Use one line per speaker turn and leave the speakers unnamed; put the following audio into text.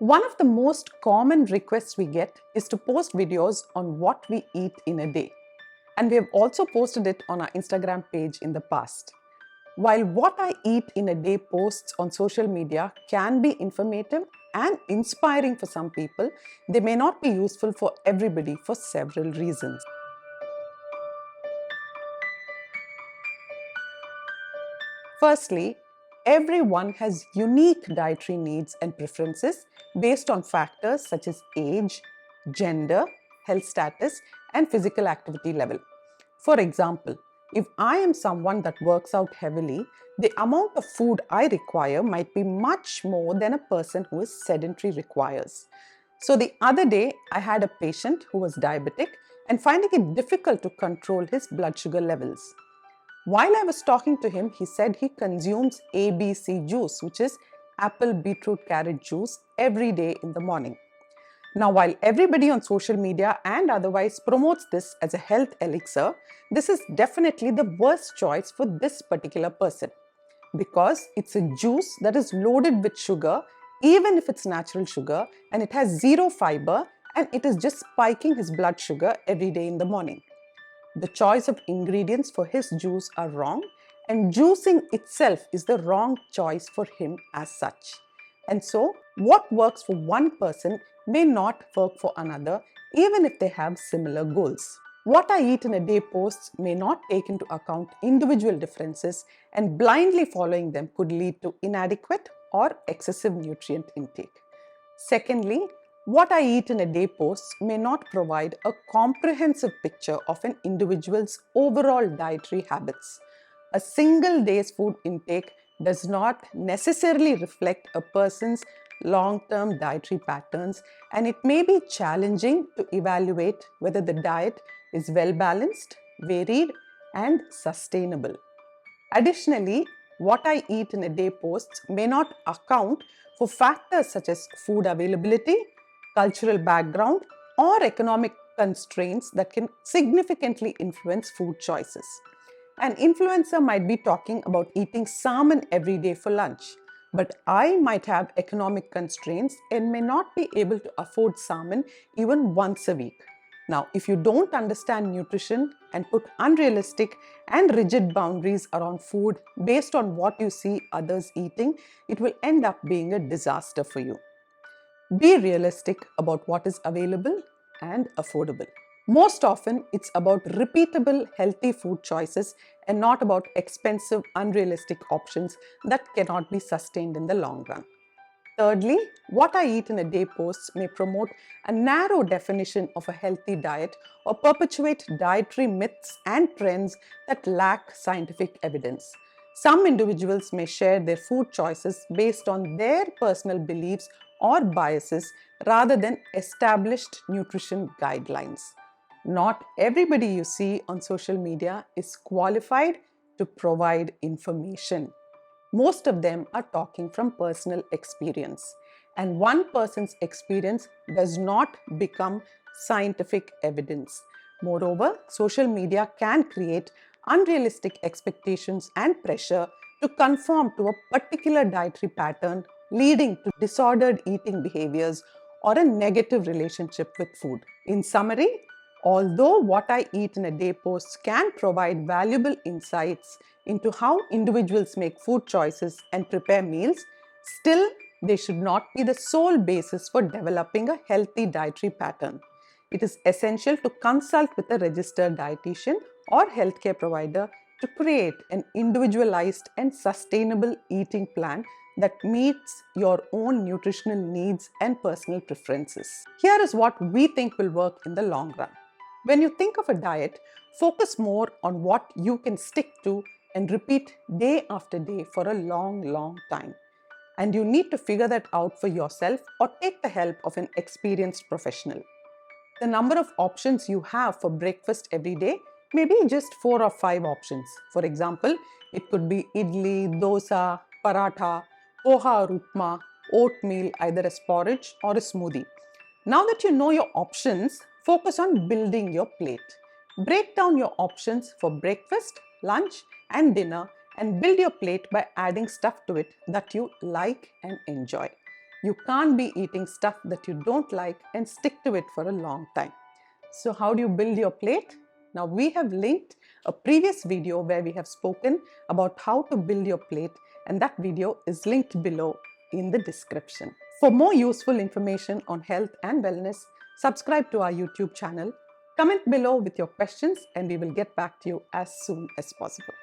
One of the most common requests we get is to post videos on what we eat in a day. And we have also posted it on our Instagram page in the past. While what I eat in a day posts on social media can be informative and inspiring for some people, they may not be useful for everybody for several reasons. Firstly, everyone has unique dietary needs and preferences based on factors such as age, gender, health status, and physical activity level. For example, if I am someone that works out heavily, the amount of food I require might be much more than a person who is sedentary requires. So the other day, I had a patient who was diabetic and finding it difficult to control his blood sugar levels. While I was talking to him, he said he consumes ABC juice, which is apple, beetroot, carrot juice, every day in the morning. Now, while everybody on social media and otherwise promotes this as a health elixir, this is definitely the worst choice for this particular person because it's a juice that is loaded with sugar, even if it's natural sugar, and it has zero fiber, and it is just spiking his blood sugar every day in the morning. The choice of ingredients for his juice are wrong, and juicing itself is the wrong choice for him as such. And so, what works for one person may not work for another, even if they have similar goals. What I eat in a day posts may not take into account individual differences, and blindly following them could lead to inadequate or excessive nutrient intake. Secondly, what I eat in a day posts may not provide a comprehensive picture of an individual's overall dietary habits. A single day's food intake does not necessarily reflect a person's long-term dietary patterns, and it may be challenging to evaluate whether the diet is well-balanced, varied, and sustainable. Additionally, what I eat in a day posts may not account for factors such as food availability, cultural background, or economic constraints that can significantly influence food choices. An influencer might be talking about eating salmon every day for lunch, but I might have economic constraints and may not be able to afford salmon even once a week. Now, if you don't understand nutrition and put unrealistic and rigid boundaries around food based on what you see others eating, it will end up being a disaster for you. Be realistic about what is available and affordable. Most often, it's about repeatable, healthy food choices and not about expensive, unrealistic options that cannot be sustained in the long run. Thirdly, what I eat in a day posts may promote a narrow definition of a healthy diet or perpetuate dietary myths and trends that lack scientific evidence. Some individuals may share their food choices based on their personal beliefs or biases rather than established nutrition guidelines. Not everybody you see on social media is qualified to provide information. Most of them are talking from personal experience, and one person's experience does not become scientific evidence. Moreover, social media can create unrealistic expectations and pressure to conform to a particular dietary pattern, leading to disordered eating behaviors or a negative relationship with food. In summary, although what I eat in a day posts can provide valuable insights into how individuals make food choices and prepare meals, still they should not be the sole basis for developing a healthy dietary pattern. It is essential to consult with a registered dietitian or healthcare provider to create an individualized and sustainable eating plan that meets your own nutritional needs and personal preferences. Here is what we think will work in the long run. When you think of a diet, focus more on what you can stick to and repeat day after day for a long time. And you need to figure that out for yourself or take the help of an experienced professional. The number of options you have for breakfast every day may be just 4 or 5 options. For example, it could be idli, dosa, paratha, poha or upma, oatmeal, either as porridge or a smoothie. Now that you know your options, focus on building your plate. Break down your options for breakfast, lunch, and dinner and build your plate by adding stuff to it that you like and enjoy. You can't be eating stuff that you don't like and stick to it for a long time. So how do you build your plate? Now we have linked a previous video where we have spoken about how to build your plate, and that video is linked below in the description. For more useful information on health and wellness, subscribe to our YouTube channel. Comment below with your questions and we will get back to you as soon as possible.